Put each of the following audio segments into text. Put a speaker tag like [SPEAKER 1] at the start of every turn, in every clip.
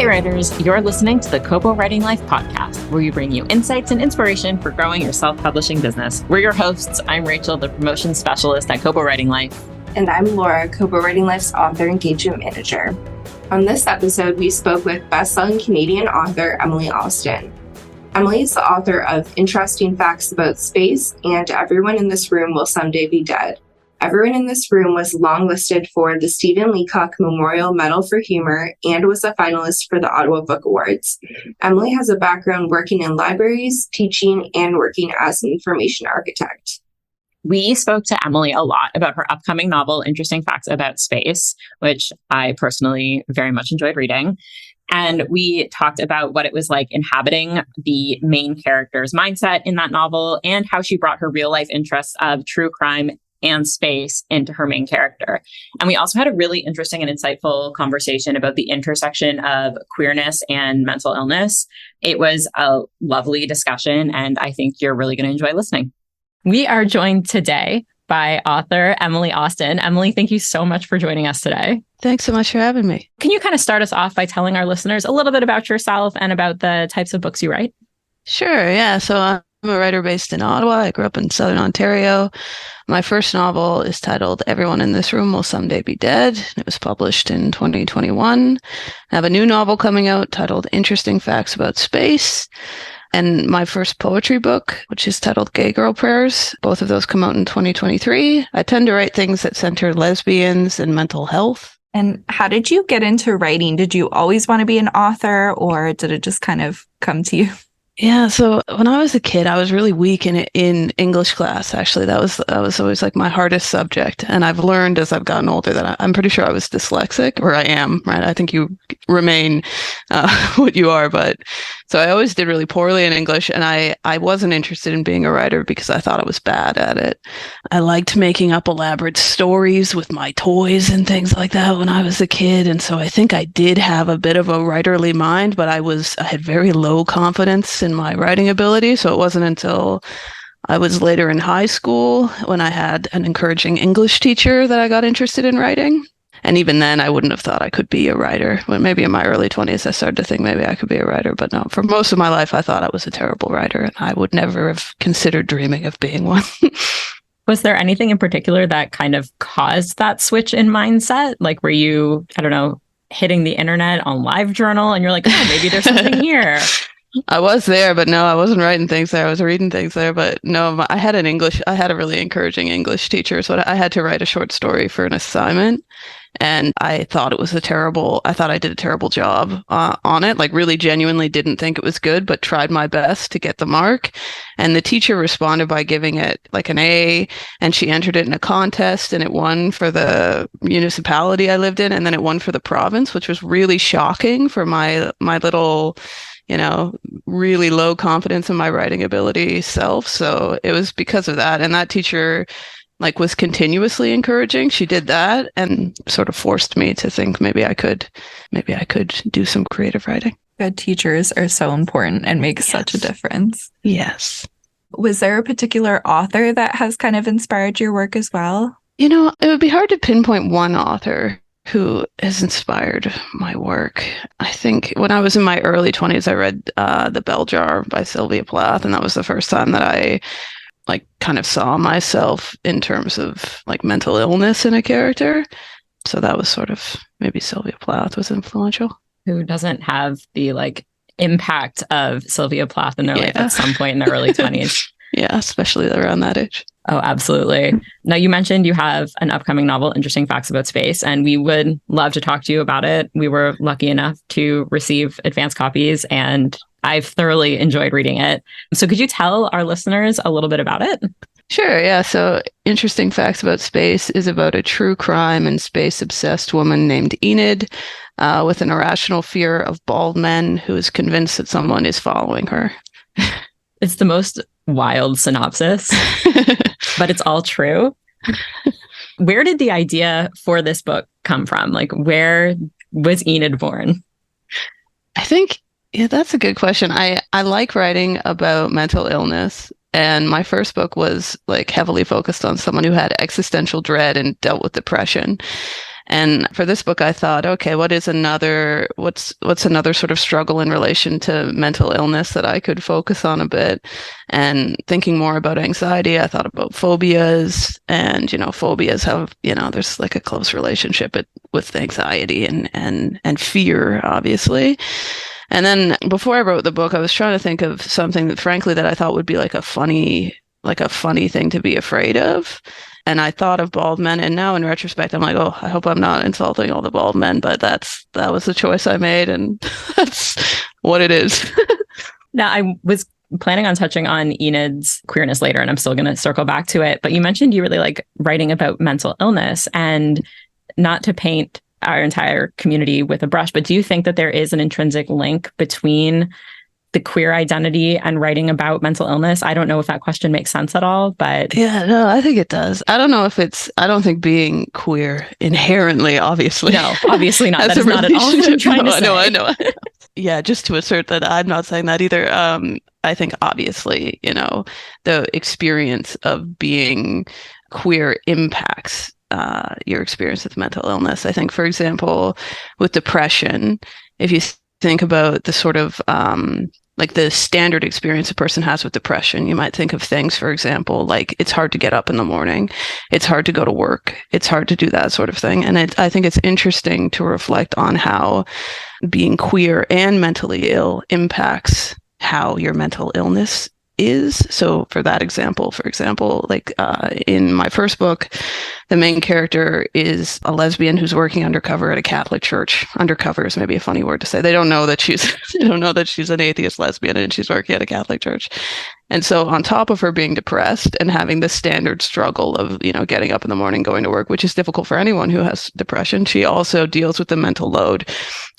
[SPEAKER 1] Hey writers, you're listening to the Kobo Writing Life podcast, where we bring you insights and inspiration for growing your self-publishing business. We're your hosts. I'm Rachel, the promotion specialist at Kobo Writing Life.
[SPEAKER 2] And I'm Laura, Kobo Writing Life's author engagement manager. On this episode, we spoke with best-selling Canadian author Emily Austin. Emily is the author of Interesting Facts About Space and Everyone in This Room Will Someday Be Dead. Everyone in This Room was longlisted for the Stephen Leacock Memorial Medal for Humour and was a finalist for the Ottawa Book Awards. Emily has a background working in libraries, teaching, and working as an information architect.
[SPEAKER 1] We spoke to Emily a lot about her upcoming novel, Interesting Facts About Space, which I personally very much enjoyed reading. And we talked about what it was like inhabiting the main character's mindset in that novel and how she brought her real life interests of true crime and space into her main character. And we also had a really interesting and insightful conversation about the intersection of queerness and mental illness. It was a lovely discussion, and I think you're really going to enjoy listening. We are joined today by author Emily Austin. Emily, thank you so much for joining us today.
[SPEAKER 3] Thanks so much for having me.
[SPEAKER 1] Can you kind of start us off by telling our listeners a little bit about yourself and about the types of books you write?
[SPEAKER 3] Sure, yeah. So I'm a writer based in Ottawa. I grew up in Southern Ontario. My first novel is titled Everyone in This Room Will Someday Be Dead. It was published in 2021. I have a new novel coming out titled Interesting Facts About Space. And my first poetry book, which is titled Gay Girl Prayers. Both of those come out in 2023. I tend to write things that center lesbians and mental health.
[SPEAKER 2] And how did you get into writing? Did you always want to be an author, or did it just kind of come to you?
[SPEAKER 3] Yeah, so when I was a kid, I was really weak in English class. Actually, that was always like my hardest subject. And I've learned as I've gotten older that I'm pretty sure I was dyslexic, or I am, right? I think you remain what you are. But so I always did really poorly in English, and I wasn't interested in being a writer because I thought I was bad at it. I liked making up elaborate stories with my toys and things like that when I was a kid. And so I think I did have a bit of a writerly mind, but I had very low confidence in my writing ability. So it wasn't until I was later in high school when I had an encouraging English teacher that I got interested in writing. And even then, I wouldn't have thought I could be a writer. When maybe in my early 20s, I started to think maybe I could be a writer. But no, for most of my life, I thought I was a terrible writer, and I would never have considered dreaming of being one.
[SPEAKER 1] Was there anything in particular that kind of caused that switch in mindset? Like, were you, I don't know, hitting the internet on LiveJournal and you're like, oh, maybe there's something here?
[SPEAKER 3] I was there, but no, I wasn't writing things there. I was reading things there, but no, I had a really encouraging English teacher. So I had to write a short story for an assignment, and I thought I did a terrible job on it. Like, really genuinely didn't think it was good, but tried my best to get the mark. And the teacher responded by giving it like an A, and she entered it in a contest, and it won for the municipality I lived in, and then it won for the province, which was really shocking for my little, really low confidence in my writing ability self. So it was because of that. And that teacher was continuously encouraging. She did that and sort of forced me to think maybe I could do some creative writing.
[SPEAKER 2] Good teachers are so important and make such a difference.
[SPEAKER 3] Yes.
[SPEAKER 2] Was there a particular author that has kind of inspired your work as well?
[SPEAKER 3] It would be hard to pinpoint one author who has inspired my work. I think when I was in my early 20s, I read The Bell Jar by Sylvia Plath, and that was the first time that I kind of saw myself in terms of mental illness in a character. So that was sort of, maybe Sylvia Plath was influential.
[SPEAKER 1] Who doesn't have the impact of Sylvia Plath in their life at some point in their early 20s?
[SPEAKER 3] Yeah, especially around that age.
[SPEAKER 1] Oh, absolutely. Now, you mentioned you have an upcoming novel, Interesting Facts About Space, and we would love to talk to you about it. We were lucky enough to receive advance copies, and I've thoroughly enjoyed reading it. So could you tell our listeners a little bit about it?
[SPEAKER 3] Sure, yeah. So Interesting Facts About Space is about a true crime and space-obsessed woman named Enid with an irrational fear of bald men who is convinced that someone is following her.
[SPEAKER 1] It's the most wild synopsis, but it's all true. Where did the idea for this book come from? Where was Enid born?
[SPEAKER 3] I think, that's a good question. I like writing about mental illness, and my first book was heavily focused on someone who had existential dread and dealt with depression. And for this book, I thought, okay, what's another sort of struggle in relation to mental illness that I could focus on a bit? And thinking more about anxiety, I thought about phobias, and, phobias have, there's like a close relationship with anxiety and fear, obviously. And then before I wrote the book, I was trying to think of something that, frankly, that I thought would be like a funny thing to be afraid of. And I thought of bald men, and now in retrospect, I'm like, oh, I hope I'm not insulting all the bald men, but that was the choice I made, and that's what it is.
[SPEAKER 1] Now, I was planning on touching on Enid's queerness later, and I'm still going to circle back to it. But you mentioned you really like writing about mental illness, and not to paint our entire community with a brush, but do you think that there is an intrinsic link between the queer identity and writing about mental illness? I don't know if that question makes sense at all, but
[SPEAKER 3] yeah, no, I think it does. I don't think being queer inherently, obviously.
[SPEAKER 1] No, obviously not. That is not at all what I'm trying to say.
[SPEAKER 3] I know. Yeah, just to assert that I'm not saying that either. I think obviously, the experience of being queer impacts your experience with mental illness. I think, for example, with depression, if you think about the sort of like the standard experience a person has with depression, you might think of things, for example, like it's hard to get up in the morning, it's hard to go to work, it's hard to do that sort of thing. And I think it's interesting to reflect on how being queer and mentally ill impacts how your mental illness is. So for example, like in my first book, the main character is a lesbian who's working undercover at a Catholic church. Undercover is maybe a funny word to say. They don't know that she's an atheist lesbian and she's working at a Catholic church. And so on top of her being depressed and having the standard struggle of, getting up in the morning, going to work, which is difficult for anyone who has depression, she also deals with the mental load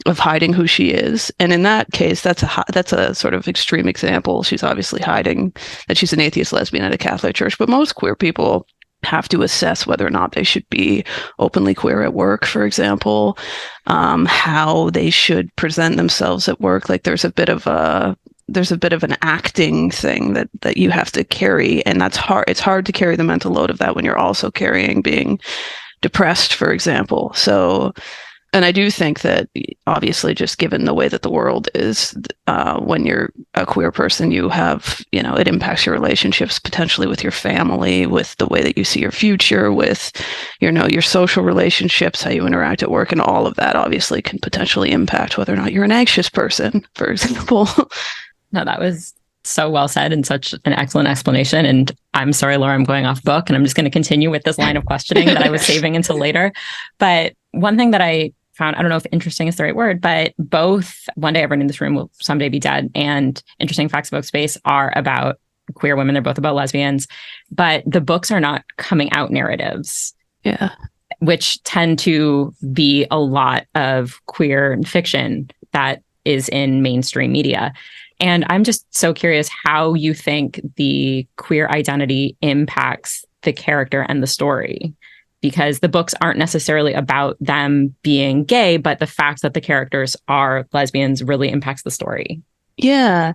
[SPEAKER 3] of hiding who she is. And in that case, that's a sort of extreme example. She's obviously hiding that she's an atheist lesbian at a Catholic church, but most queer people have to assess whether or not they should be openly queer at work, for example, how they should present themselves at work. Like there's a bit of an acting thing that you have to carry, and that's hard. It's hard to carry the mental load of that when you're also carrying being depressed, for example. So, and I do think that obviously, just given the way that the world is, when you're a queer person, you have, it impacts your relationships potentially with your family, with the way that you see your future, with, your social relationships, how you interact at work, and all of that obviously can potentially impact whether or not you're an anxious person, for example.
[SPEAKER 1] No, that was so well said and such an excellent explanation. And I'm sorry, Laura, I'm going off book, and I'm just going to continue with this line of questioning that I was saving until later. But one thing that I found, I don't know if interesting is the right word, but both One Day Everyone in This Room Will Someday Be Dead and Interesting Facts About Space are about queer women. They're both about lesbians, but the books are not coming out narratives.
[SPEAKER 3] Yeah.
[SPEAKER 1] Which tend to be a lot of queer fiction that is in mainstream media. And I'm just so curious how you think the queer identity impacts the character and the story, because the books aren't necessarily about them being gay, but the fact that the characters are lesbians really impacts the story.
[SPEAKER 3] Yeah,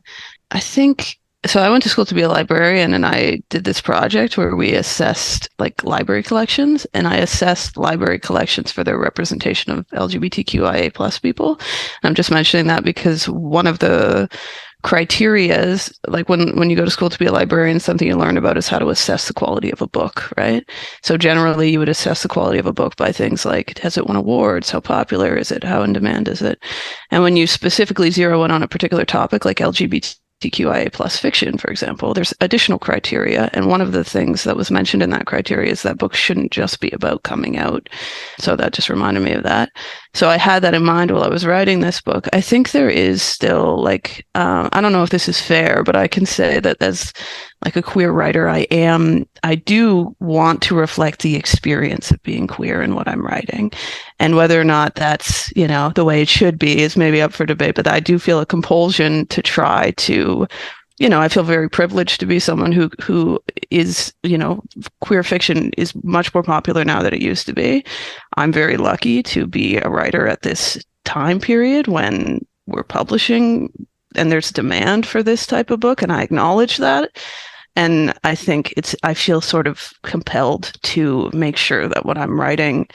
[SPEAKER 3] I think so. I went to school to be a librarian, and I did this project where we assessed like library collections, and I assessed library collections for their representation of LGBTQIA plus people. And I'm just mentioning that because one of the criterias, like when you go to school to be a librarian, something you learn about is how to assess the quality of a book, right? So generally you would assess the quality of a book by things like, has it won awards? How popular is it? How in demand is it? And when you specifically zero in on a particular topic like LGBTQIA plus fiction, for example, there's additional criteria. And one of the things that was mentioned in that criteria is that books shouldn't just be about coming out. So that just reminded me of that. So I had that in mind while I was writing this book. I think there is still like, I don't know if this is fair, but I can say that as like a queer writer, I do want to reflect the experience of being queer in what I'm writing. And whether or not that's, the way it should be is maybe up for debate, but I do feel a compulsion to try to, I feel very privileged to be someone who is, queer fiction is much more popular now than it used to be. I'm very lucky to be a writer at this time period when we're publishing and there's demand for this type of book, and I acknowledge that. And I think I feel sort of compelled to make sure that what I'm writing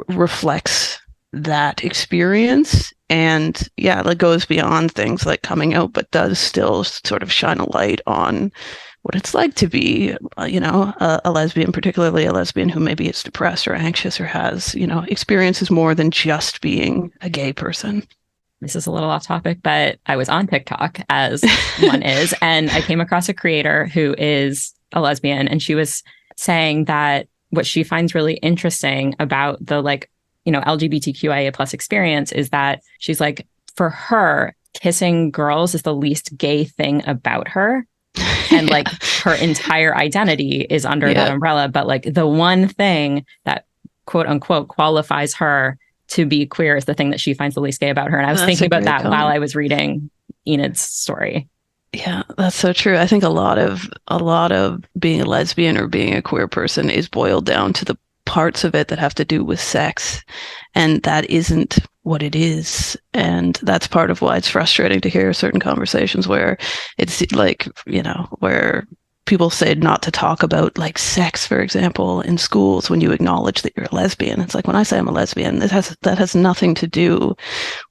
[SPEAKER 3] reflects that experience. And yeah, it goes beyond things like coming out, but does still sort of shine a light on what it's like to be, a lesbian, particularly a lesbian who maybe is depressed or anxious or has, experiences more than just being a gay person.
[SPEAKER 1] This is a little off topic, but I was on TikTok, as one is, and I came across a creator who is a lesbian, and she was saying that what she finds really interesting about the LGBTQIA plus experience is that she's like, for her, kissing girls is the least gay thing about her. And like her entire identity is under that umbrella. But like the one thing that quote unquote qualifies her to be queer is the thing that she finds the least gay about her. And I was thinking about that while I was reading Enid's story.
[SPEAKER 3] Yeah, that's so true. I think a lot of being a lesbian or being a queer person is boiled down to the parts of it that have to do with sex, and that isn't what it is. And that's part of why it's frustrating to hear certain conversations where it's like, where people say not to talk about like sex, for example, in schools when you acknowledge that you're a lesbian. It's like, when I say I'm a lesbian, that has nothing to do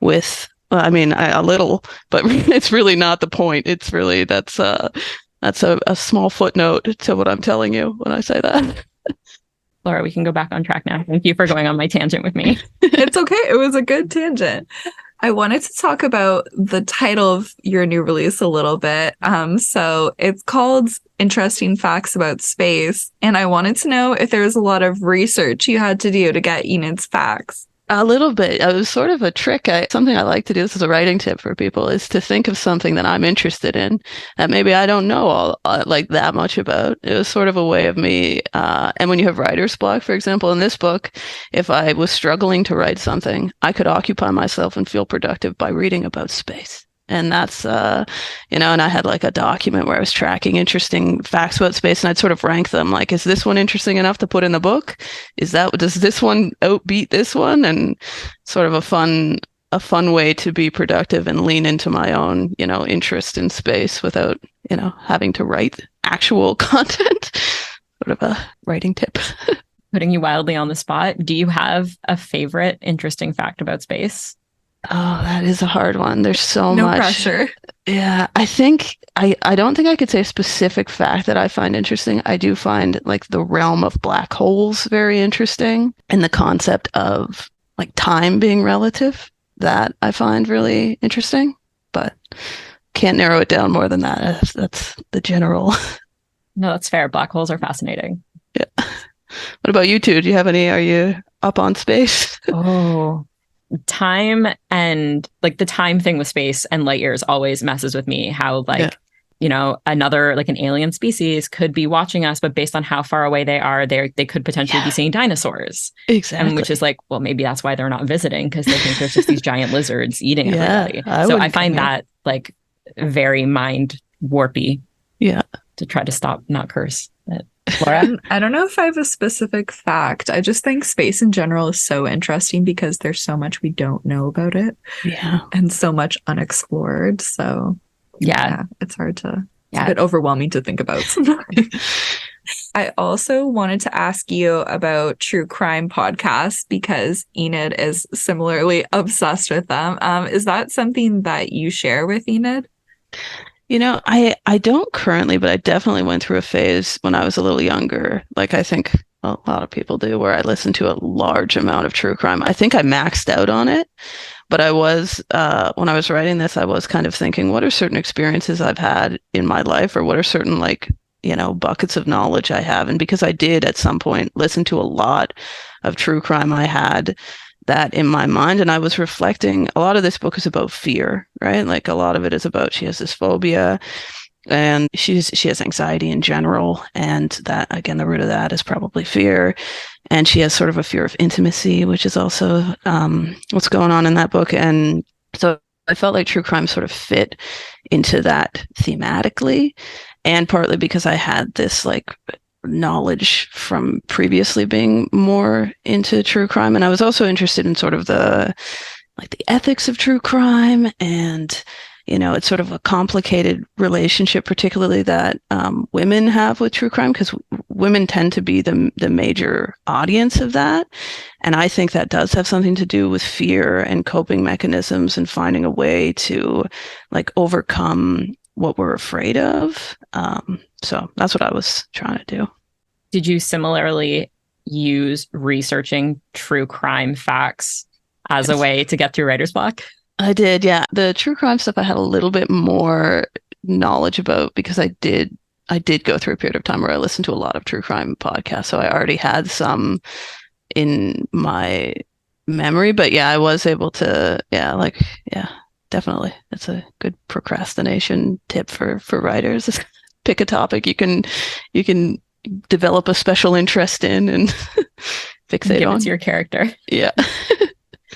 [SPEAKER 3] with, I mean, a little, but it's really not the point. It's really, that's a small footnote to what I'm telling you when I say that.
[SPEAKER 1] Laura, we can go back on track now. Thank you for going on my tangent with me.
[SPEAKER 4] It's okay. It was a good tangent. I wanted to talk about the title of your new release a little bit. So it's called Interesting Facts About Space. And I wanted to know if there was a lot of research you had to do to get Enid's facts.
[SPEAKER 3] A little bit. It was sort of a trick. Something I like to do, this is a writing tip for people, is to think of something that I'm interested in that maybe I don't know like that much about. It was sort of a way of me. And when you have writer's block, for example, in this book, if I was struggling to write something, I could occupy myself and feel productive by reading about space. And that's, and I had like a document where I was tracking interesting facts about space, and I'd sort of rank them. Like, is this one interesting enough to put in the book? Does this one outbeat this one? And sort of a fun way to be productive and lean into my own, interest in space without, having to write actual content. Sort of a writing tip.
[SPEAKER 1] Putting you wildly on the spot. Do you have a favorite interesting fact about space?
[SPEAKER 3] Oh, that is a hard one. There's so
[SPEAKER 4] much.
[SPEAKER 3] No
[SPEAKER 4] pressure.
[SPEAKER 3] Yeah, I think I don't think I could say a specific fact that I find interesting. I do find like the realm of black holes very interesting, and the concept of like time being relative, that I find really interesting, but can't narrow it down more than that. That's the general.
[SPEAKER 1] No, that's fair. Black holes are fascinating.
[SPEAKER 3] Yeah. What about you two? Do you have any? Are you up on space?
[SPEAKER 1] Oh. Time, and like the time thing with space and light years always messes with me. How another like an alien species could be watching us, but based on how far away they are, they could potentially be seeing dinosaurs.
[SPEAKER 3] Exactly.
[SPEAKER 1] And which is like, well, maybe that's why they're not visiting, because they think there's just these giant lizards eating everybody. So I find that like very mind warpy.
[SPEAKER 3] Yeah.
[SPEAKER 1] To try to stop, not curse. But
[SPEAKER 4] Laura? I don't know if I have a specific fact. I just think space in general is so interesting because there's so much we don't know about it.
[SPEAKER 3] Yeah.
[SPEAKER 4] And so much unexplored. So yeah it's hard to, it's a bit overwhelming to think about sometimes. I also wanted to ask you about true crime podcasts because Enid is similarly obsessed with them. Is that something that you share with Enid?
[SPEAKER 3] I don't currently, but I definitely went through a phase when I was a little younger. Like I think a lot of people do, where I listened to a large amount of true crime. I think I maxed out on it, but I was, when I was writing this, I was kind of thinking, what are certain experiences I've had in my life, or what are certain buckets of knowledge I have? And because I did at some point listen to a lot of true crime, I had that in my mind, and I was reflecting. A lot of this book is about fear, right? Like a lot of it is about, she has this phobia, and she has anxiety in general, and that, again, the root of that is probably fear. And she has sort of a fear of intimacy, which is also what's going on in that book. And so I felt like true crime sort of fit into that thematically, and partly because I had this like knowledge from previously being more into true crime. And I was also interested in sort of the ethics of true crime, and it's sort of a complicated relationship, particularly that women have with true crime, because women tend to be the major audience of that. And I think that does have something to do with fear and coping mechanisms and finding a way to like overcome what we're afraid of. So that's what I was trying to do.
[SPEAKER 1] Did you similarly use researching true crime facts as a way to get through writer's block?
[SPEAKER 3] I did, yeah. The true crime stuff I had a little bit more knowledge about because I did go through a period of time where I listened to a lot of true crime podcasts. So I already had some in my memory. But yeah, I was able to, definitely. That's a good procrastination tip for writers. Pick a topic you can develop a special interest in and fixate on.
[SPEAKER 1] It's your character.
[SPEAKER 3] Yeah.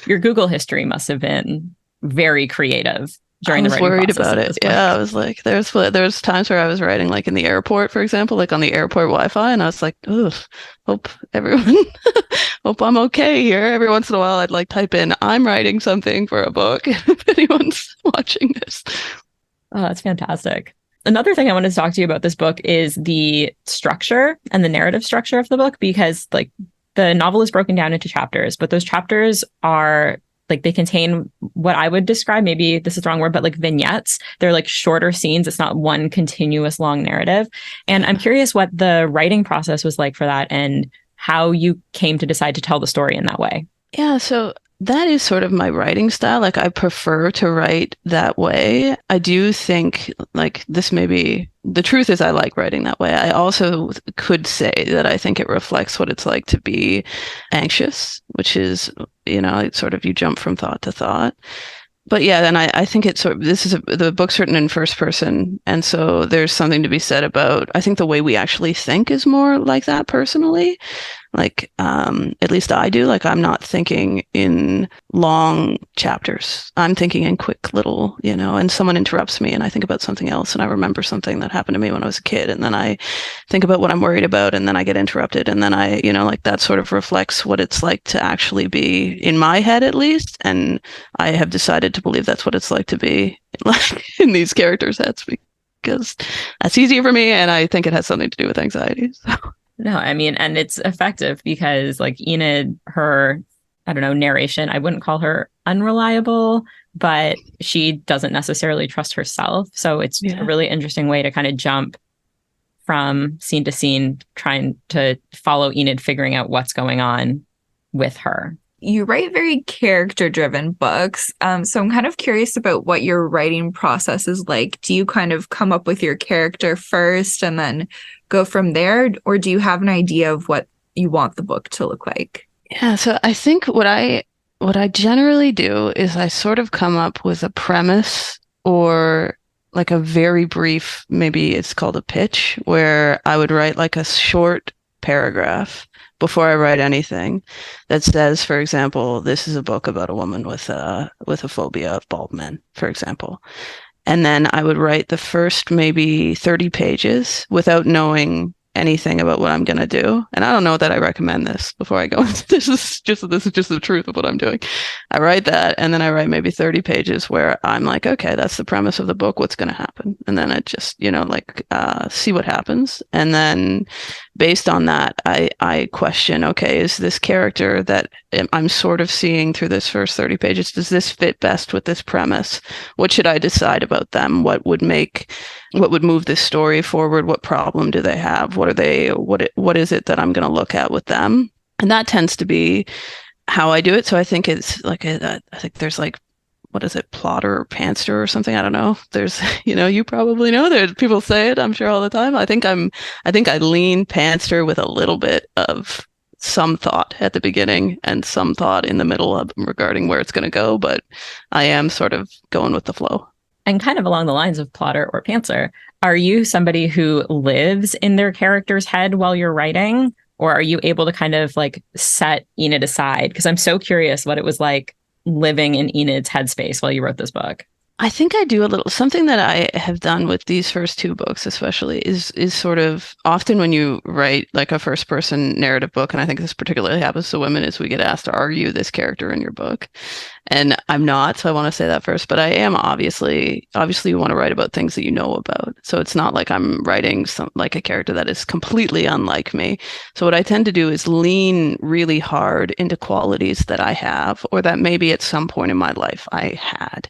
[SPEAKER 1] Your Google history must have been very creative during the writing process. I was worried about it.
[SPEAKER 3] Yeah, I was like, there's times where I was writing like in the airport, for example, like on the airport Wi-Fi, and I was like, hope I'm okay here. Every once in a while, I'd like type in, I'm writing something for a book. If anyone's watching this.
[SPEAKER 1] Oh, that's fantastic. Another thing I wanted to talk to you about this book is the structure and the narrative structure of the book, because like the novel is broken down into chapters, but those chapters are like, they contain what I would describe, maybe this is the wrong word, but like vignettes. They're like shorter scenes. It's not one continuous long narrative. And I'm curious what the writing process was like for that and how you came to decide to tell the story in that way.
[SPEAKER 3] Yeah, so that is sort of my writing style. Like I prefer to write that way. I do think like this may be, the truth is I like writing that way. I also could say that I think it reflects what it's like to be anxious, which is, it's sort of you jump from thought to thought. But yeah, then I think it's sort of, the book's written in first person. And so there's something to be said about, I think the way we actually think is more like that personally. Like, at least I do. Like, I'm not thinking in long chapters. I'm thinking in quick little, and someone interrupts me and I think about something else and I remember something that happened to me when I was a kid. And then I think about what I'm worried about and then I get interrupted. And then I, like that sort of reflects what it's like to actually be in my head, at least. And I have decided to believe that's what it's like to be like in these characters' heads because that's easier for me. And I think it has something to do with anxiety. So.
[SPEAKER 1] No, I mean, and it's effective because like Enid, her, I don't know, narration, I wouldn't call her unreliable, but she doesn't necessarily trust herself. So it's a really interesting way to kind of jump from scene to scene, trying to follow Enid, figuring out what's going on with her.
[SPEAKER 4] You write very character-driven books. So I'm kind of curious about what your writing process is like. Do you kind of come up with your character first and then go from there? Or do you have an idea of what you want the book to look like?
[SPEAKER 3] Yeah, so I think what I generally do is I sort of come up with a premise or like a very brief, maybe it's called a pitch, where I would write like a short paragraph before I write anything that says, for example, this is a book about a woman with a phobia of bald men, for example. And then I would write the first maybe 30 pages without knowing anything about what I'm going to do. And I don't know that I recommend this before I go into this. Is just the truth of what I'm doing. I write that and then I write maybe 30 pages where I'm like, okay, that's the premise of the book. What's going to happen? And then I just, see what happens. And then based on that, I question, okay, is this character that I'm sort of seeing through this first 30 pages, does this fit best with this premise? What should I decide about them? What would move this story forward? What problem do they have? What is it that I'm going to look at with them? And that tends to be how I do it. So I think it's like, I think there's like, what is it, plotter or pantser or something? I don't know. There's, you probably know, there's people say it, I'm sure, all the time. I think I lean pantser with a little bit of some thought at the beginning and some thought in the middle of regarding where it's going to go, but I am sort of going with the flow.
[SPEAKER 1] And kind of along the lines of plotter or pantser, are you somebody who lives in their character's head while you're writing? Or are you able to kind of like set Enid aside? Because I'm so curious what it was like living in Enid's headspace while you wrote this book.
[SPEAKER 3] I think I do a little. Something that I have done with these first two books, especially, is sort of often when you write like a first person narrative book, and I think this particularly happens to women, is we get asked, "Are you this character in your book?" And I'm not, so I want to say that first. But I am obviously you want to write about things that you know about. So it's not like I'm writing some like a character that is completely unlike me. So what I tend to do is lean really hard into qualities that I have, or that maybe at some point in my life I had.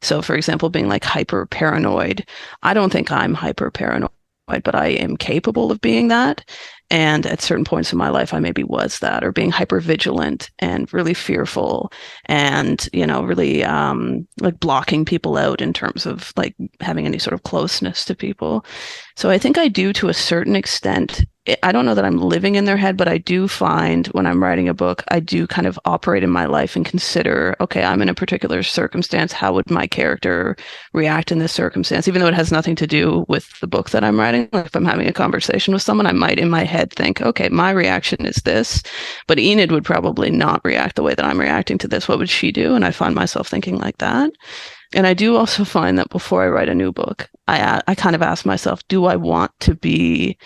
[SPEAKER 3] So, for example, being like hyper paranoid. I don't think I'm hyper paranoid, but I am capable of being that. And at certain points in my life, I maybe was that, or being hyper vigilant and really fearful and, really like blocking people out in terms of like having any sort of closeness to people. So I think I do to a certain extent. I don't know that I'm living in their head, but I do find when I'm writing a book, I do kind of operate in my life and consider, okay, I'm in a particular circumstance. How would my character react in this circumstance? Even though it has nothing to do with the book that I'm writing. Like if I'm having a conversation with someone, I might in my head think, okay, my reaction is this, but Enid would probably not react the way that I'm reacting to this. What would she do? And I find myself thinking like that. And I do also find that before I write a new book, I kind of ask myself, do I want to be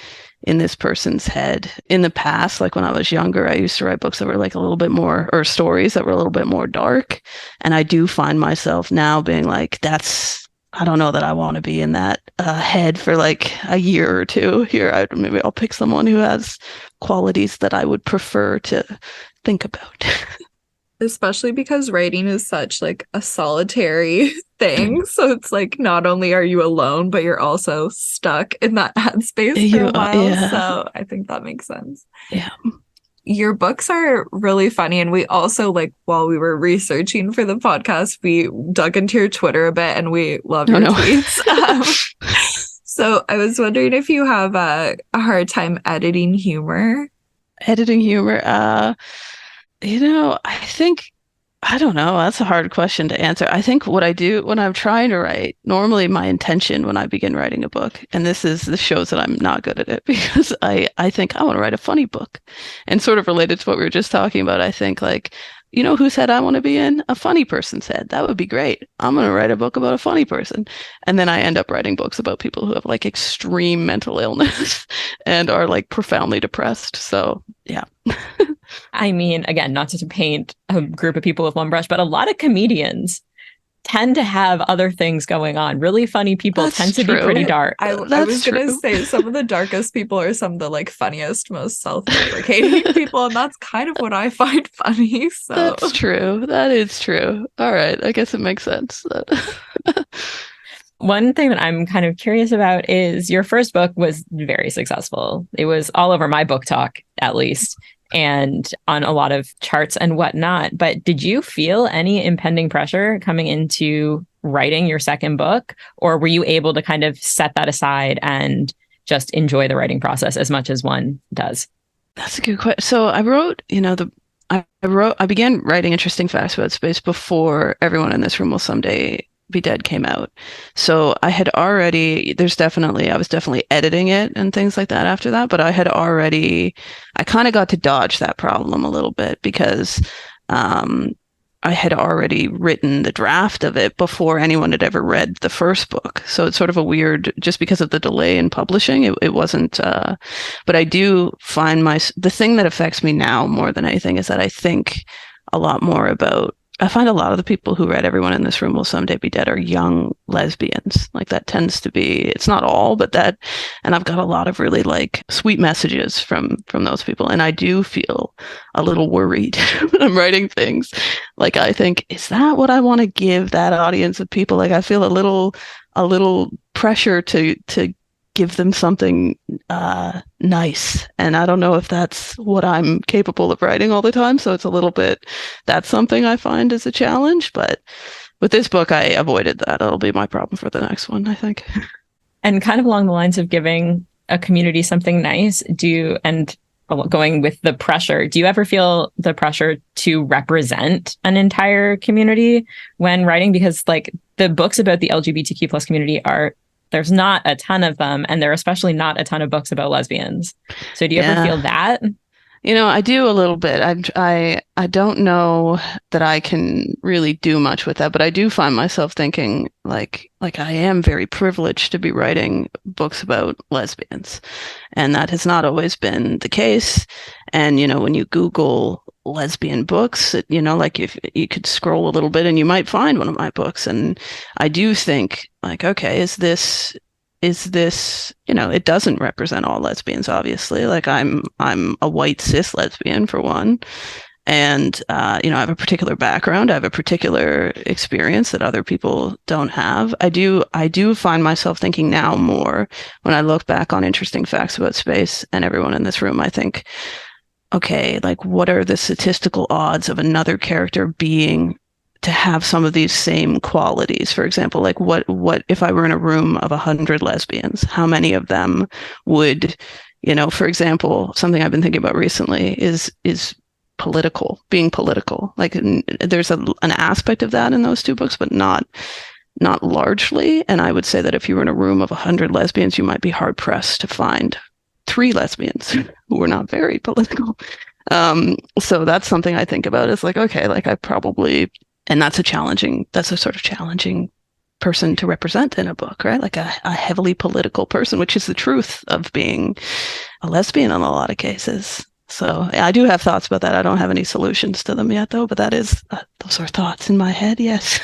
[SPEAKER 3] in this person's head? In the past, like when I was younger, I used to write books that were like a little bit more, or stories that were a little bit more dark. And I do find myself now being like, I don't know that I want to be in that head for like a year or two. Maybe I'll pick someone who has qualities that I would prefer to think about.
[SPEAKER 4] Especially because writing is such like a solitary thing. So it's like not only are you alone, but you're also stuck in that headspace for a while. Yeah. So I think that makes sense.
[SPEAKER 3] Yeah.
[SPEAKER 4] Your books are really funny. And we also, like, while we were researching for the podcast, we dug into your Twitter a bit and we love your tweets. So I was wondering if you have a hard time editing humor.
[SPEAKER 3] Editing humor? I don't know. That's a hard question to answer. I think what I do when I'm trying to write, normally my intention when I begin writing a book, and this shows that I'm not good at it, because I think I want to write a funny book. And sort of related to what we were just talking about, I think like, whose head I want to be in? A funny person's head. That would be great. I'm going to write a book about a funny person. And then I end up writing books about people who have like extreme mental illness and are like profoundly depressed. So yeah.
[SPEAKER 1] I mean, again, not to paint a group of people with one brush, but a lot of comedians tend to have other things going on. Really funny people tend to be pretty dark.
[SPEAKER 4] I was going to say some of the darkest people are some of the like funniest, most self-deprecating people. And that's kind of what I find funny. So
[SPEAKER 3] that's true. That is true. All right. I guess it makes sense.
[SPEAKER 1] One thing that I'm kind of curious about is your first book was very successful. It was all over my book talk, at least, and on a lot of charts and whatnot. But did you feel any impending pressure coming into writing your second book? Or were you able to kind of set that aside and just enjoy the writing process as much as one does?
[SPEAKER 3] That's a good question. So I wrote, I began writing Interesting Facts About Space before Everyone in This Room Will Someday Be Dead came out. So I was definitely editing it and things like that after that, but I kind of got to dodge that problem a little bit because I had already written the draft of it before anyone had ever read the first book. So it's sort of a weird, just because of the delay in publishing, it wasn't, but I do find the thing that affects me now more than anything is that I think a lot more about, I find a lot of the people who read Everyone in This Room Will Someday Be Dead are young lesbians. Like that tends to be, it's not all, but that, and I've got a lot of really like sweet messages from those people. And I do feel a little worried when I'm writing things. Like I think, is that what I want to give that audience of people? Like I feel a little pressure to give them something nice. And I don't know if that's what I'm capable of writing all the time. So it's a little bit, that's something I find is a challenge. But with this book, I avoided that. It'll be my problem for the next one, I think.
[SPEAKER 1] And kind of along the lines of giving a community something nice, and going with the pressure, do you ever feel the pressure to represent an entire community when writing? Because like the books about the LGBTQ plus community there's not a ton of them, and there are especially not a ton of books about lesbians. So do you ever feel that?
[SPEAKER 3] I do a little bit. I don't know that I can really do much with that, but I do find myself thinking like I am very privileged to be writing books about lesbians, and that has not always been the case. And when you Google lesbian books, like if you could scroll a little bit and you might find one of my books, and I do think like, okay, is this it doesn't represent all lesbians, obviously. Like I'm a white cis lesbian for one. And, I have a particular background. I have a particular experience that other people don't have. I do find myself thinking now more when I look back on interesting facts about space and everyone in this room, I think, okay, like what are the statistical odds of another character being to have some of these same qualities? For example, like what if I were in a room of 100 lesbians, how many of them would, for example, something I've been thinking about recently is being political. Like there's an aspect of that in those two books, but not largely. And I would say that if you were in a room of 100 lesbians, you might be hard pressed to find 3 lesbians who were not very political. So that's something I think about. Is like, okay, like I probably, and that's a sort of challenging person to represent in a book, right? Like a heavily political person, which is the truth of being a lesbian in a lot of cases. So I do have thoughts about that. I don't have any solutions to them yet, though, but those are thoughts in my head. Yes.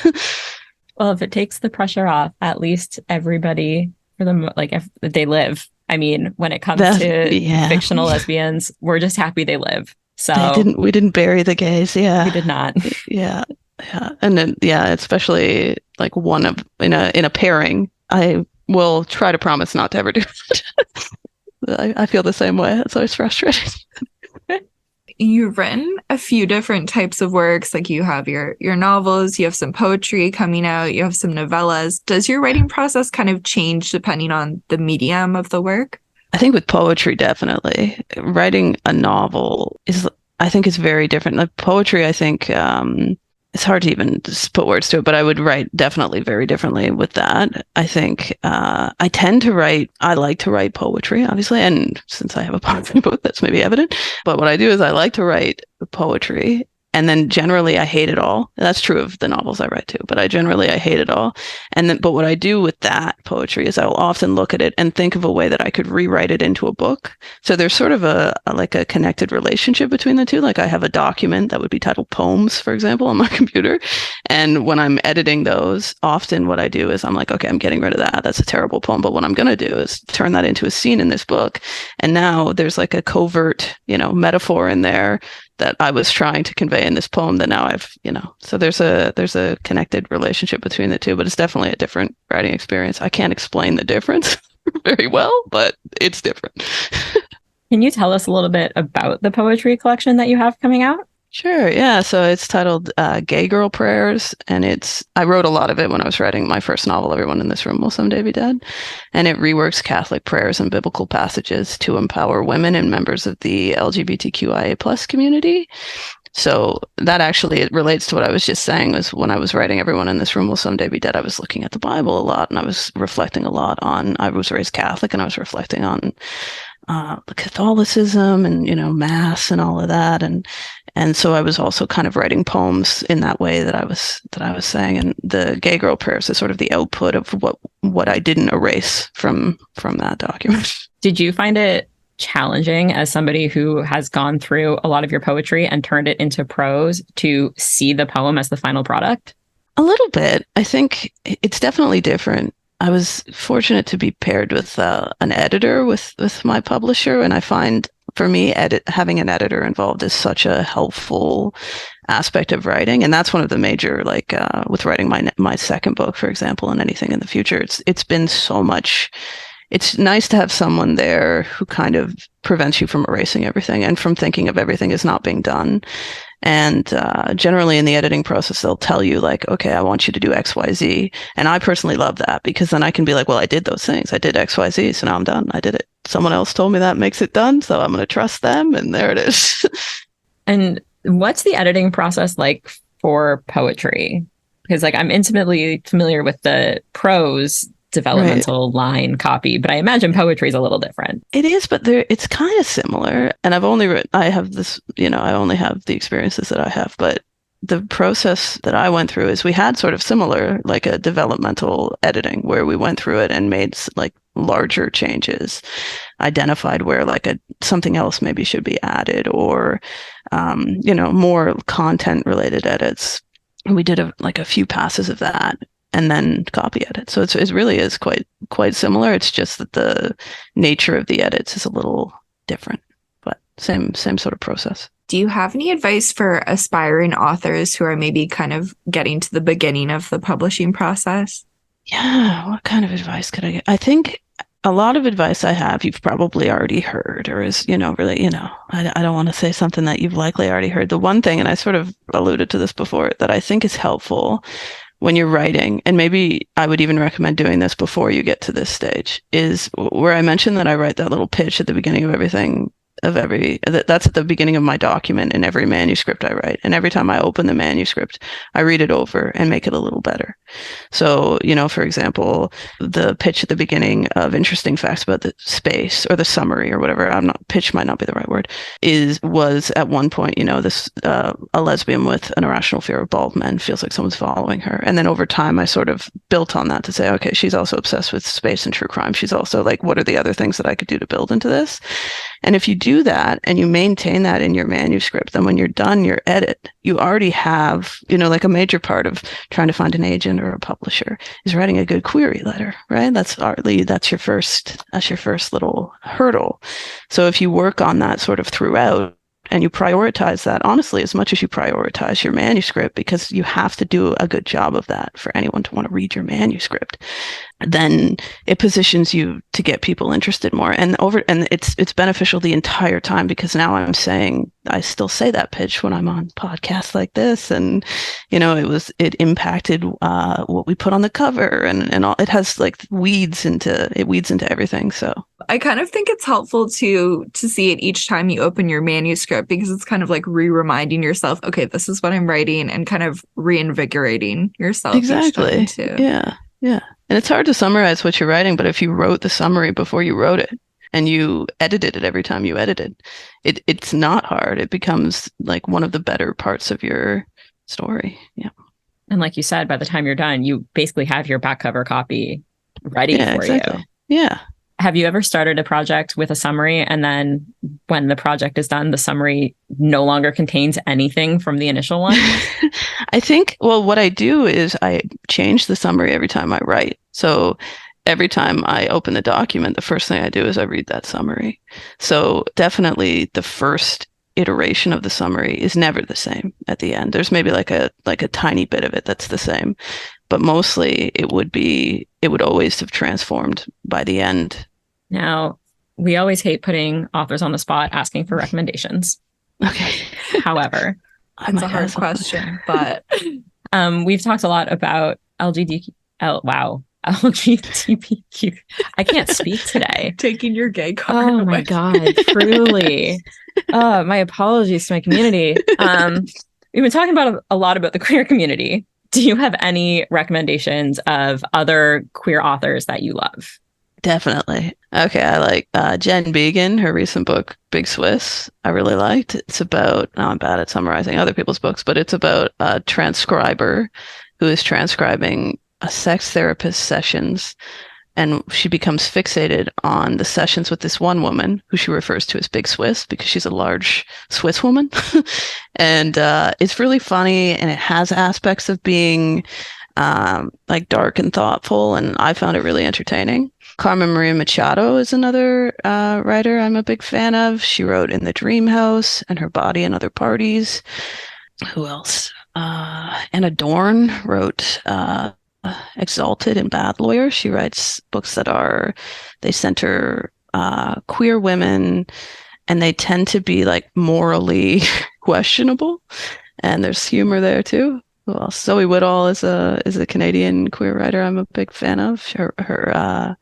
[SPEAKER 1] Well, if it takes the pressure off, at least everybody, for them, like if they live. I mean, when it comes to fictional lesbians, we're just happy they live. So
[SPEAKER 3] we didn't bury the gays. Yeah,
[SPEAKER 1] we did not.
[SPEAKER 3] Yeah. Yeah. And then, especially like in a pairing, I will try to promise not to ever do that. I feel the same way. It's always frustrating.
[SPEAKER 4] You've written a few different types of works. Like you have your novels, you have some poetry coming out, you have some novellas. Does your writing process kind of change depending on the medium of the work?
[SPEAKER 3] I think with poetry, definitely. Writing a novel is very different. Like poetry, I think, it's hard to even just put words to it, but I would write definitely very differently with that. I think I like to write poetry, obviously, and since I have a poetry book, that's maybe evident. But what I do is I like to write poetry, and then generally I hate it all. That's true of the novels I write too, but I hate it all. But what I do with that poetry is I will often look at it and think of a way that I could rewrite it into a book. So there's sort of a connected relationship between the two. Like I have a document that would be titled Poems, for example, on my computer. And when I'm editing those, often what I do is I'm like, okay, I'm getting rid of that. That's a terrible poem. But what I'm going to do is turn that into a scene in this book. And now there's like a covert, metaphor in there that I was trying to convey in this poem that now I've, so there's a connected relationship between the two, but it's definitely a different writing experience. I can't explain the difference very well, but it's different.
[SPEAKER 1] Can you tell us a little bit about the poetry collection that you have coming out?
[SPEAKER 3] Sure. Yeah. So it's titled Gay Girl Prayers. And I wrote a lot of it when I was writing my first novel, Everyone in This Room Will Someday Be Dead. And it reworks Catholic prayers and biblical passages to empower women and members of the LGBTQIA+ community. So that actually, it relates to what I was just saying, was when I was writing Everyone in This Room Will Someday Be Dead, I was looking at the Bible a lot, and I was reflecting a lot on, I was raised Catholic, and I was reflecting on the Catholicism and, Mass and all of that. And so I was also kind of writing poems in that way that I was saying. And the Gay Girl Prayers is sort of the output of what I didn't erase from that document.
[SPEAKER 1] Did you find it challenging, as somebody who has gone through a lot of your poetry and turned it into prose, to see the poem as the final product?
[SPEAKER 3] A little bit. I think it's definitely different. I was fortunate to be paired with an editor with my publisher, and I find, for me, having an editor involved is such a helpful aspect of writing. And that's one of the major, with writing my second book, for example, and anything in the future, it's been so much. It's nice to have someone there who kind of prevents you from erasing everything and from thinking of everything as not being done. And generally in the editing process, they'll tell you like, okay, I want you to do X, Y, Z. And I personally love that, because then I can be like, well, I did those things. I did X, Y, Z. So now I'm done. I did it. Someone else told me that makes it done. So I'm going to trust them. And there it is.
[SPEAKER 1] And what's the editing process like for poetry? Because I'm intimately familiar with the prose developmental line copy, but I imagine poetry is a little different.
[SPEAKER 3] It is, but it's kind of similar. And I've only written, I have this, I only have the experiences that I have, but the process that I went through is we had sort of similar, like a developmental editing where we went through it and made like larger changes, identified where like something else maybe should be added, or, more content related edits. We did a few passes of that and then copy edit. So it really is quite similar. It's just that the nature of the edits is a little different, but same sort of process.
[SPEAKER 4] Do you have any advice for aspiring authors who are maybe kind of getting to the beginning of the publishing process?
[SPEAKER 3] Yeah, what kind of advice could I get? I think a lot of advice I have, you've probably already heard, or is, really, I don't want to say something that you've likely already heard. The one thing, and I sort of alluded to this before, that I think is helpful when you're writing, and maybe I would even recommend doing this before you get to this stage, is where I mentioned that I write that little pitch at the beginning of everything. That's at the beginning of my document in every manuscript I write. And every time I open the manuscript, I read it over and make it a little better. So, for example, the pitch at the beginning of Interesting Facts About the Space, or the summary or whatever, pitch might not be the right word, was at one point, this, a lesbian with an irrational fear of bald men feels like someone's following her. And then over time, I sort of built on that to say, okay, she's also obsessed with space and true crime. She's also like, what are the other things that I could do to build into this? And if you do that and you maintain that in your manuscript, then when you're done your edit, you already have, like a major part of trying to find an agent or a publisher is writing a good query letter, right? That's your first little hurdle. So if you work on that sort of throughout, and you prioritize that, honestly, as much as you prioritize your manuscript, because you have to do a good job of that for anyone to want to read your manuscript, then it positions you to get people interested more. And it's beneficial the entire time, because now I still say that pitch when I'm on podcasts like this, and it impacted what we put on the cover, and all. It has weeds into everything. So
[SPEAKER 4] I kind of think it's helpful to see it each time you open your manuscript, because it's kind of like reminding yourself, okay, this is what I'm writing, and kind of reinvigorating yourself.
[SPEAKER 3] Exactly.
[SPEAKER 4] Each time too.
[SPEAKER 3] Yeah. And it's hard to summarize what you're writing, but if you wrote the summary before you wrote it and you edited it every time you edited, it's not hard. It becomes like one of the better parts of your story. Yeah.
[SPEAKER 1] And like you said, by the time you're done, you basically have your back cover copy ready for you.
[SPEAKER 3] Yeah.
[SPEAKER 1] Have you ever started a project with a summary, and then when the project is done, the summary no longer contains anything from the initial one?
[SPEAKER 3] I think, what I do is I change the summary every time I write. So every time I open the document, the first thing I do is I read that summary. So definitely the first iteration of the summary is never the same at the end. There's maybe like a tiny bit of it that's the same, but mostly it would always have transformed by the end. Now,
[SPEAKER 1] we always hate putting authors on the spot asking for recommendations.
[SPEAKER 3] Okay.
[SPEAKER 1] However,
[SPEAKER 4] it's a hard question, but
[SPEAKER 1] we've talked a lot about LGBTQ. I can't speak today.
[SPEAKER 4] Taking your gay card away.
[SPEAKER 1] Oh my God, truly. My apologies to my community. We've been talking about a lot about the queer community. Do you have any recommendations of other queer authors that you love?
[SPEAKER 3] Definitely. Okay, I like Jen Began, her recent book, Big Swiss. I really liked. It's about, now I'm bad at summarizing other people's books, but it's about a transcriber who is transcribing a sex therapist sessions, and she becomes fixated on the sessions with this one woman who she refers to as Big Swiss because she's a large Swiss woman. And it's really funny, and it has aspects of being dark and thoughtful, and I found it really entertaining. Carmen Maria Machado is another writer I'm a big fan of. She wrote In the Dream House and Her Body and Other Parties. Who else? Anna Dorn wrote Exalted and Bad Lawyer. She writes books they center queer women, and they tend to be morally questionable, and there's humor there too. Well, Zoe Woodall is a Canadian queer writer I'm a big fan of. Her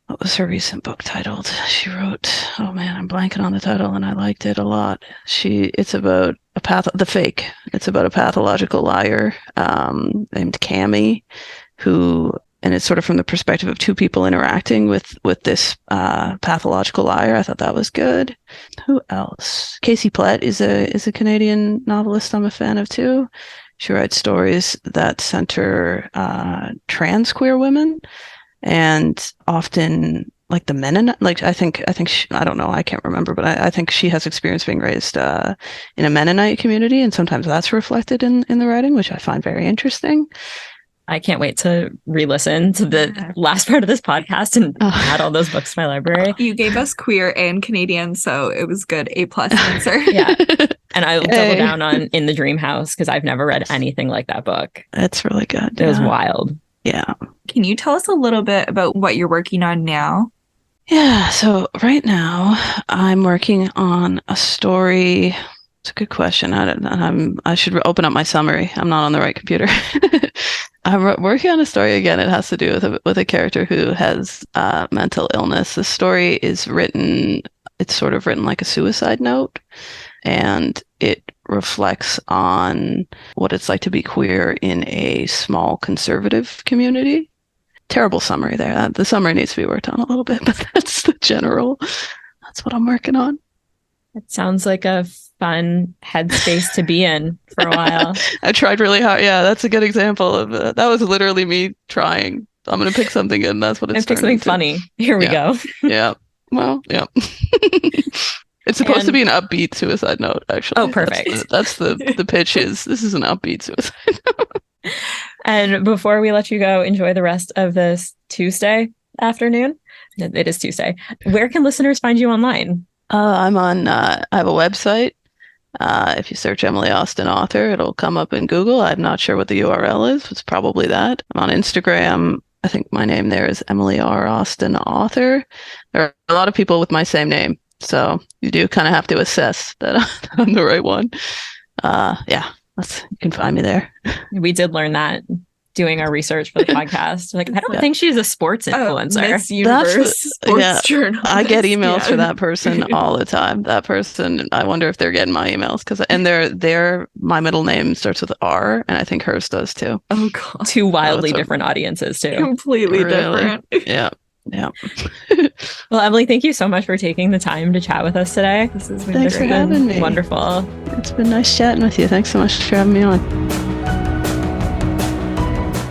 [SPEAKER 3] what was her recent book titled? She wrote, oh man, I'm blanking on the title, and I liked it a lot. It's about The Fake. It's about a pathological liar named Cami, who and it's sort of from the perspective of two people interacting with this pathological liar. I thought that was good. Who else? Casey Plett is a Canadian novelist I'm a fan of too. She writes stories that center trans queer women, and often like the Mennonite. Like I think she, I don't know, I can't remember, but I think she has experience being raised in a Mennonite community, and sometimes that's reflected in the writing, which I find very interesting.
[SPEAKER 1] I can't wait to re-listen to the last part of this podcast and add all those books to my library.
[SPEAKER 4] You gave us queer and Canadian, so it was good. A+ answer.
[SPEAKER 1] Yeah. And I'll double down on In the Dream House because I've never read anything like that book.
[SPEAKER 3] It's really good.
[SPEAKER 1] It was wild.
[SPEAKER 3] Yeah.
[SPEAKER 4] Can you tell us a little bit about what you're working on now?
[SPEAKER 3] Yeah. So right now I'm working on a story. It's a good question. I should open up my summary. I'm not on the right computer. I'm working on a story again. It has to do with a character who has mental illness. The story is written. It's sort of written like a suicide note, and it reflects on what it's like to be queer in a small conservative community. Terrible summary there. The summary needs to be worked on a little bit, but that's the general. That's what I'm working on.
[SPEAKER 1] It sounds like a fun headspace to be in for a while.
[SPEAKER 3] I tried really hard. Yeah, that's a good example of that. Was literally me trying. I'm going to pick something and that's what it's
[SPEAKER 1] pick something funny. Here we go.
[SPEAKER 3] Yeah. Well, yeah. It's supposed to be an upbeat suicide note, actually.
[SPEAKER 1] Oh, perfect.
[SPEAKER 3] That's the pitch is this is an upbeat suicide note.
[SPEAKER 1] And before we let you go, enjoy the rest of this Tuesday afternoon. It is Tuesday. Where can listeners find you online?
[SPEAKER 3] I'm on, I have a website. If you search Emily Austin author, it'll come up in Google. I'm not sure what the URL is. It's probably that. I'm on Instagram. I think my name there is Emily R. Austin author. There are a lot of people with my same name, so you do kind of have to assess that I'm the right one. Yeah, you can find me there.
[SPEAKER 1] We did learn that doing our research for the podcast. Like, I don't think she's a sports influencer.
[SPEAKER 4] Miss Universe sports journalist.
[SPEAKER 3] I get emails for that person all the time. That person, I wonder if they're getting my emails and my middle name starts with R, and I think hers does too.
[SPEAKER 4] Oh God,
[SPEAKER 1] two wildly different audiences too.
[SPEAKER 4] Completely different.
[SPEAKER 3] Yeah. Yeah.
[SPEAKER 1] Well, Emily, thank you so much for taking the time to chat with us today.
[SPEAKER 3] Thanks for having me.
[SPEAKER 1] Wonderful.
[SPEAKER 3] It's been nice chatting with you. Thanks so much for having me on.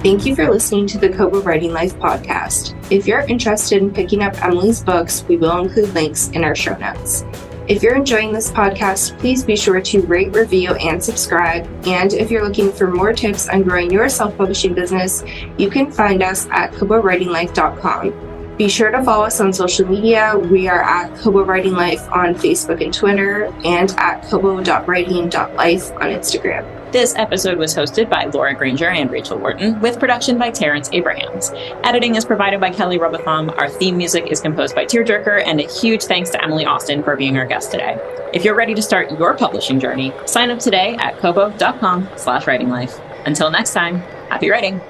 [SPEAKER 2] Thank you for listening to the Kobo Writing Life podcast. If you're interested in picking up Emily's books, we will include links in our show notes. If you're enjoying this podcast, please be sure to rate, review, and subscribe. And if you're looking for more tips on growing your self-publishing business, you can find us at KoboWritingLife.com. Be sure to follow us on social media. We are at Kobo Writing Life on Facebook and Twitter, and at kobo.writing.life on Instagram. This episode was hosted by Laura Granger and Rachel Wharton, with production by Terrence Abrahams. Editing is provided by Kelly Robotham. Our theme music is composed by Tearjerker, and a huge thanks to Emily Austin for being our guest today. If you're ready to start your publishing journey, sign up today at kobo.com/writinglife. Until next time, happy writing.